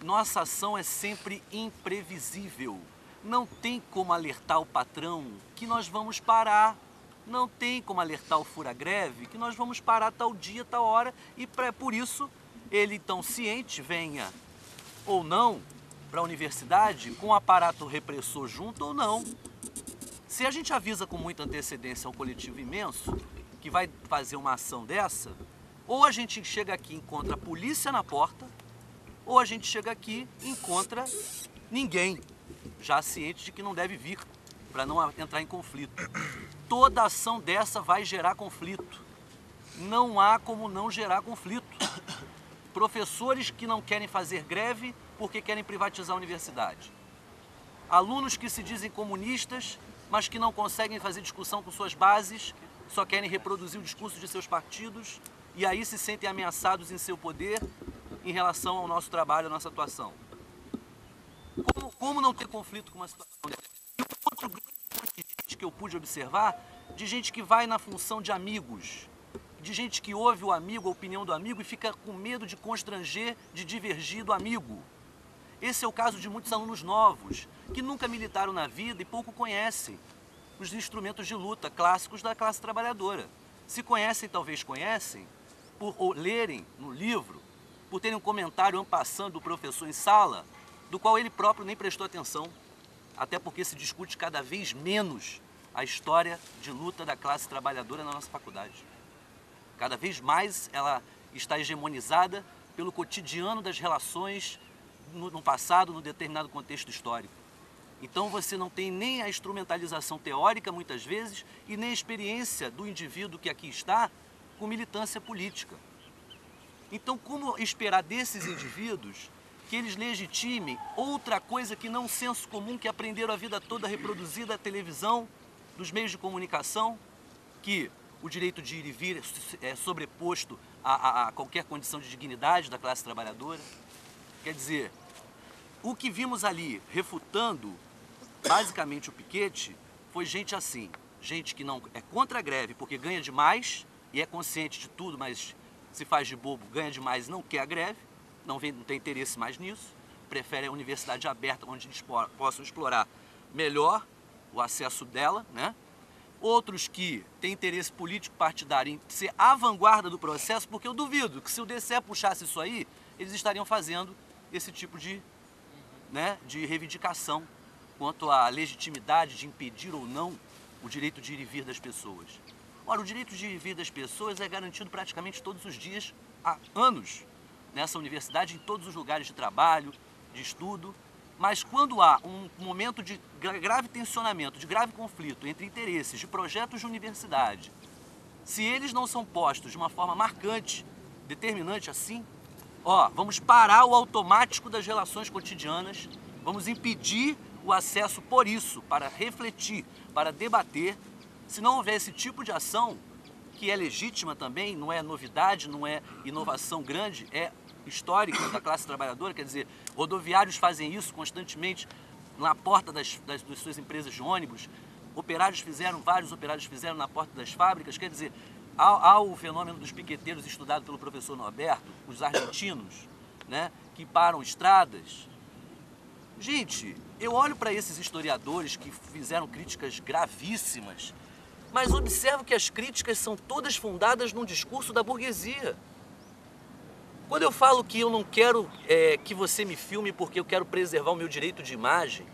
Nossa ação é sempre imprevisível. Não tem como alertar o patrão que nós vamos parar. Não tem como alertar o fura-greve que nós vamos parar tal dia, tal hora. E por isso, ele tão ciente, venha ou não para a universidade, com o aparato repressor junto ou não. Se a gente avisa com muita antecedência ao coletivo imenso que vai fazer uma ação dessa, ou a gente chega aqui e encontra a polícia na porta, ou a gente chega aqui e encontra ninguém, já ciente de que não deve vir, para não entrar em conflito. Toda ação dessa vai gerar conflito. Não há como não gerar conflito. Professores que não querem fazer greve porque querem privatizar a universidade. Alunos que se dizem comunistas, mas que não conseguem fazer discussão com suas bases, só querem reproduzir o discurso de seus partidos e aí se sentem ameaçados em seu poder em relação ao nosso trabalho, à nossa atuação. Como não ter conflito com uma situação dessa? E outro grande ponto de gente que eu pude observar, de gente que vai na função de amigos, de gente que ouve o amigo, a opinião do amigo e fica com medo de constranger, de divergir do amigo. Esse é o caso de muitos alunos novos, que nunca militaram na vida e pouco conhecem os instrumentos de luta clássicos da classe trabalhadora. Se conhecem, talvez conhecem, por lerem no livro, por terem um comentário en passant do professor em sala, do qual ele próprio nem prestou atenção, até porque se discute cada vez menos a história de luta da classe trabalhadora na nossa faculdade. Cada vez mais ela está hegemonizada pelo cotidiano das relações no passado, no determinado contexto histórico. Então você não tem nem a instrumentalização teórica, muitas vezes, e nem a experiência do indivíduo que aqui está com militância política. Então, como esperar desses indivíduos que eles legitimem outra coisa que não o senso comum que aprenderam a vida toda a reproduzir da televisão, dos meios de comunicação, que o direito de ir e vir é sobreposto a qualquer condição de dignidade da classe trabalhadora? Quer dizer, o que vimos ali refutando basicamente o piquete foi gente assim, gente que não é contra a greve porque ganha demais e é consciente de tudo, mas se faz de bobo, ganha demais e não quer a greve, não tem interesse mais nisso, prefere a universidade aberta onde eles possam explorar melhor o acesso dela, né? Outros que têm interesse político partidário em ser a vanguarda do processo, porque eu duvido que se o DCE puxasse isso aí, eles estariam fazendo esse tipo de reivindicação quanto à legitimidade de impedir ou não o direito de ir e vir das pessoas. Ora, o direito de ir e vir das pessoas é garantido praticamente todos os dias, há anos, nessa universidade, em todos os lugares de trabalho, de estudo, mas quando há um momento de grave tensionamento, de grave conflito entre interesses de projetos de universidade, se eles não são postos de uma forma marcante, determinante assim, vamos parar o automático das relações cotidianas, vamos impedir o acesso por isso, para refletir, para debater. Se não houver esse tipo de ação, que é legítima também, não é novidade, não é inovação grande, é histórica da classe trabalhadora, quer dizer, rodoviários fazem isso constantemente na porta das suas empresas de ônibus, vários operários fizeram na porta das fábricas, quer dizer, há o fenômeno dos piqueteiros estudado pelo professor Norberto, os argentinos, né, que param estradas. Gente, eu olho para esses historiadores que fizeram críticas gravíssimas, mas observo que as críticas são todas fundadas num discurso da burguesia. Quando eu falo que eu não quero que você me filme porque eu quero preservar o meu direito de imagem,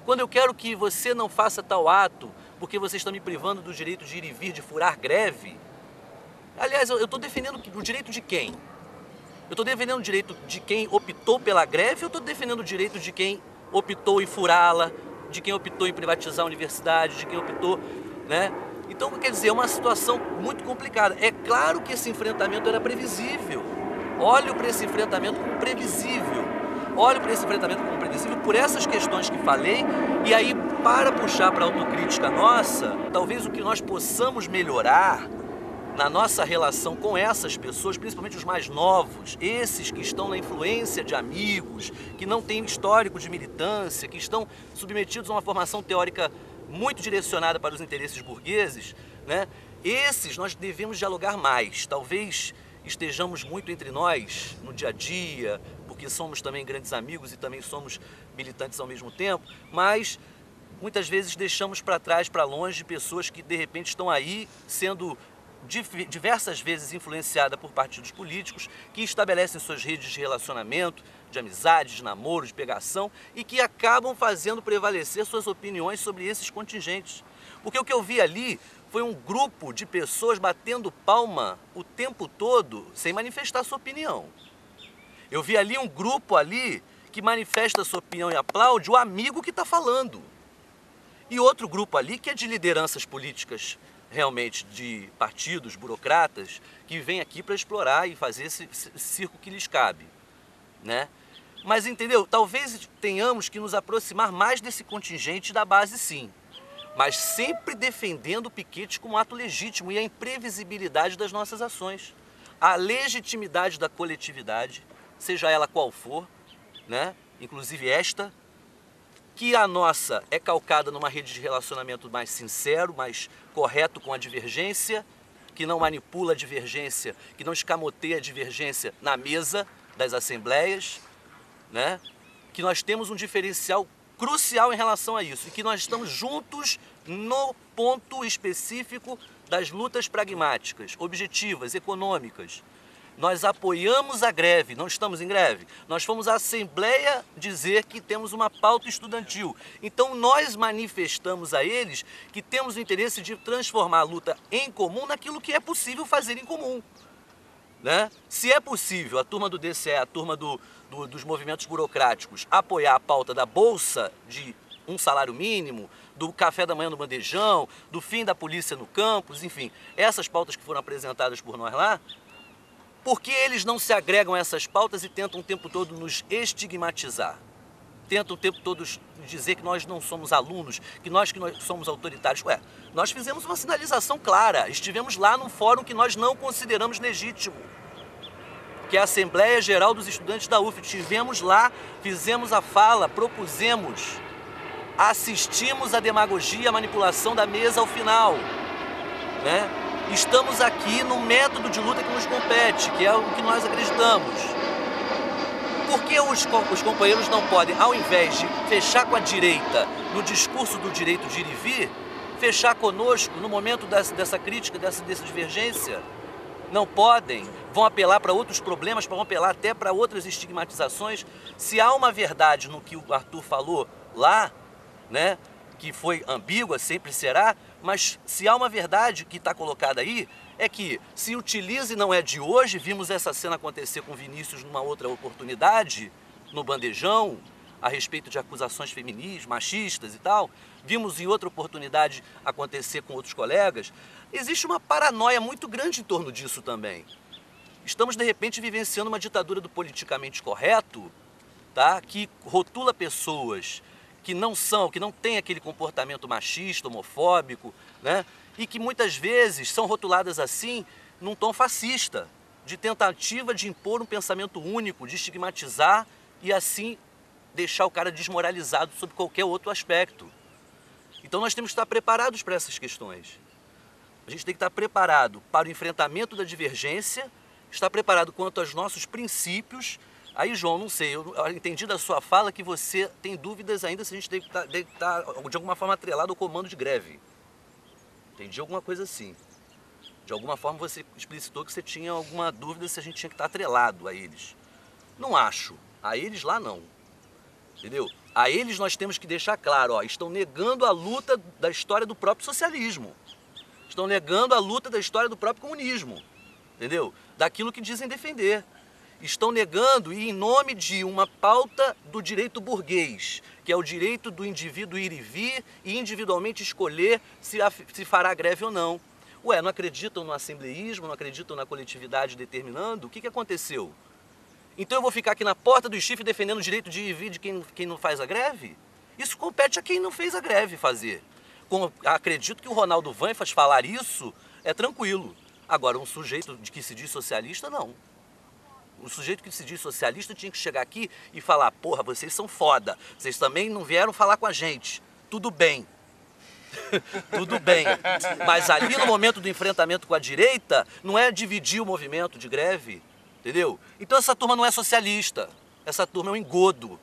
quando eu quero que você não faça tal ato porque você está me privando do direito de ir e vir, de furar greve, aliás, eu estou defendendo o direito de quem? Eu estou defendendo o direito de quem optou pela greve ou estou defendendo o direito de quem optou em furá-la, de quem optou em privatizar a universidade, de quem optou, né? Então, quer dizer, é uma situação muito complicada. É claro que esse enfrentamento era previsível. Olho para esse enfrentamento como previsível. Olho para esse enfrentamento como previsível por essas questões que falei. E aí, para puxar para a autocrítica nossa, talvez o que nós possamos melhorar na nossa relação com essas pessoas, principalmente os mais novos, esses que estão na influência de amigos, que não têm histórico de militância, que estão submetidos a uma formação teórica muito direcionada para os interesses burgueses, né? Esses nós devemos dialogar mais. Talvez estejamos muito entre nós no dia a dia, porque porque somos também grandes amigos e também somos militantes ao mesmo tempo, mas muitas vezes deixamos para trás, para longe, pessoas que de repente estão aí sendo diversas vezes influenciadas por partidos políticos que estabelecem suas redes de relacionamento, de amizade, de namoro, de pegação e que acabam fazendo prevalecer suas opiniões sobre esses contingentes. Porque o que eu vi ali foi um grupo de pessoas batendo palma o tempo todo sem manifestar sua opinião. Eu vi ali um grupo ali que manifesta sua opinião e aplaude o amigo que está falando. E outro grupo ali que é de lideranças políticas, realmente de partidos, burocratas, que vêm aqui para explorar e fazer esse circo que lhes cabe, né? Mas entendeu? Talvez tenhamos que nos aproximar mais desse contingente da base, sim. Mas sempre defendendo o piquete como ato legítimo e a imprevisibilidade das nossas ações. A legitimidade da coletividade, seja ela qual for, né? Inclusive esta, que a nossa é calcada numa rede de relacionamento mais sincero, mais correto com a divergência, que não manipula a divergência, que não escamoteia a divergência na mesa das assembleias, né? Que nós temos um diferencial crucial em relação a isso e que nós estamos juntos no ponto específico das lutas pragmáticas, objetivas, econômicas. Nós apoiamos a greve, não estamos em greve. Nós fomos à Assembleia dizer que temos uma pauta estudantil. Então nós manifestamos a eles que temos o interesse de transformar a luta em comum naquilo que é possível fazer em comum, né? Se é possível a turma do DCE, a turma dos movimentos burocráticos apoiar a pauta da bolsa de um salário mínimo, do café da manhã no bandejão, do fim da polícia no campus, enfim, essas pautas que foram apresentadas por nós lá, por que eles não se agregam a essas pautas e tentam o tempo todo nos estigmatizar? Tentam o tempo todo dizer que nós não somos alunos, que nós somos autoritários. Ué, nós fizemos uma sinalização clara, estivemos lá num fórum que nós não consideramos legítimo, que é a Assembleia Geral dos Estudantes da UF. Estivemos lá, fizemos a fala, propusemos, assistimos à demagogia, à manipulação da mesa ao final, né? Estamos aqui no método de luta que nos compete, que é o que nós acreditamos. Por que os companheiros não podem, ao invés de fechar com a direita no discurso do direito de ir e vir, fechar conosco no momento dessa crítica, dessa divergência? Não podem, vão apelar para outros problemas, vão apelar até para outras estigmatizações. Se há uma verdade no que o Arthur falou lá, né, que foi ambígua, sempre será, mas se há uma verdade que está colocada aí, é que se utiliza e não é de hoje, vimos essa cena acontecer com Vinícius numa outra oportunidade, no bandejão, a respeito de acusações feministas, machistas e tal, vimos em outra oportunidade acontecer com outros colegas, existe uma paranoia muito grande em torno disso também. Estamos, de repente, vivenciando uma ditadura do politicamente correto, tá? Que rotula pessoas que não têm aquele comportamento machista, homofóbico, né? E que muitas vezes são rotuladas assim num tom fascista, de tentativa de impor um pensamento único, de estigmatizar e assim deixar o cara desmoralizado sobre qualquer outro aspecto. Então nós temos que estar preparados para essas questões. A gente tem que estar preparado para o enfrentamento da divergência, estar preparado quanto aos nossos princípios. Aí, João, não sei, eu entendi da sua fala que você tem dúvidas ainda se a gente deve estar de alguma forma atrelado ao comando de greve. Entendi alguma coisa assim. De alguma forma você explicitou que você tinha alguma dúvida se a gente tinha que estar atrelado a eles. Não acho. A eles lá não. Entendeu? A eles nós temos que deixar claro, ó, estão negando a luta da história do próprio socialismo. Estão negando a luta da história do próprio comunismo. Entendeu? Daquilo que dizem defender. Estão negando e em nome de uma pauta do direito burguês, que é o direito do indivíduo ir e vir e individualmente escolher se fará greve ou não. Ué, não acreditam no assembleísmo, não acreditam na coletividade determinando? O que aconteceu? Então eu vou ficar aqui na porta do chifre defendendo o direito de ir e vir de quem não faz a greve? Isso compete a quem não fez a greve fazer. Acredito que o Ronaldo Vanfas falar isso é tranquilo. Agora, um sujeito que se diz socialista, não. O sujeito que se diz socialista tinha que chegar aqui e falar, porra, vocês são foda, vocês também não vieram falar com a gente. Tudo bem. Tudo bem. Mas ali no momento do enfrentamento com a direita, não é dividir o movimento de greve, entendeu? Então essa turma não é socialista. Essa turma é um engodo.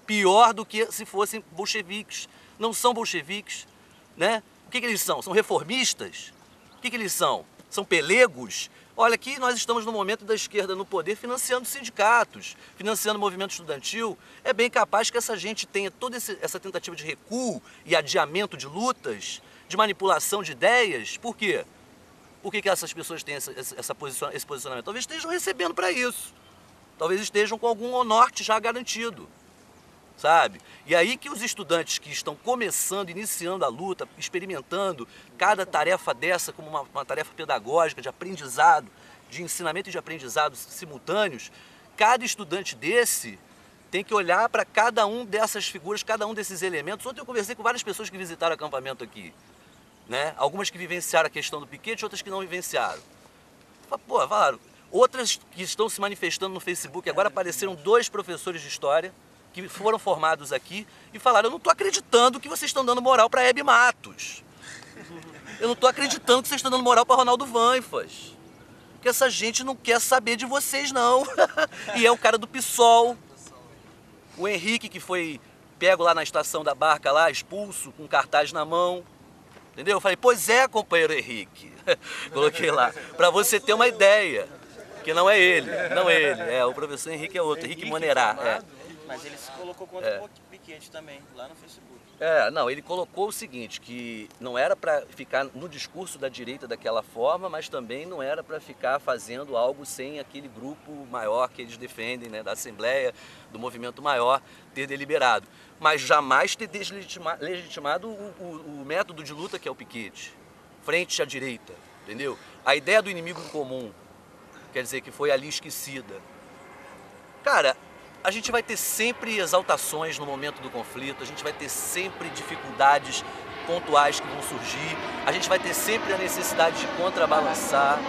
Pior do que se fossem bolcheviques. Não são bolcheviques, né? O que eles são? São reformistas? O que eles são? São pelegos? Olha, aqui nós estamos no momento da esquerda no poder financiando sindicatos, financiando movimento estudantil. É bem capaz que essa gente tenha toda essa tentativa de recuo e adiamento de lutas, de manipulação de ideias. Por quê? Por que essas pessoas têm esse posicionamento? Talvez estejam recebendo para isso. Talvez estejam com algum norte já garantido. Sabe? E aí que os estudantes que estão começando, iniciando a luta, experimentando cada tarefa dessa como uma tarefa pedagógica, de aprendizado, de ensinamento e de aprendizado simultâneos, cada estudante desse tem que olhar para cada um dessas figuras, cada um desses elementos. Ontem eu conversei com várias pessoas que visitaram o acampamento aqui, né? Algumas que vivenciaram a questão do piquete, outras que não vivenciaram. Pô, falaram. Outras que estão se manifestando no Facebook. Agora apareceram 2 professores de história que foram formados aqui e falaram: eu não estou acreditando que vocês estão dando moral para Hebe Matos. Eu não estou acreditando que vocês estão dando moral para Ronaldo Vanfas. Porque essa gente não quer saber de vocês, não. E é o cara do PSOL. O Henrique, que foi pego lá na estação da Barca, lá, expulso, com cartaz na mão. Entendeu? Eu falei: pois é, companheiro Henrique. Coloquei lá. Para você ter uma ideia. Que não é ele. Não é ele. É, o professor Henrique é outro. Henrique Monerá. Mas ele se colocou contra o piquete também, lá no Facebook. Não, ele colocou o seguinte, que não era para ficar no discurso da direita daquela forma, mas também não era para ficar fazendo algo sem aquele grupo maior que eles defendem, né, da Assembleia, do movimento maior, ter deliberado. Mas jamais ter deslegitimado o método de luta que é o piquete, frente à direita, entendeu? A ideia do inimigo em comum, quer dizer, que foi ali esquecida. Cara, a gente vai ter sempre exaltações no momento do conflito, a gente vai ter sempre dificuldades pontuais que vão surgir, a gente vai ter sempre a necessidade de contrabalançar.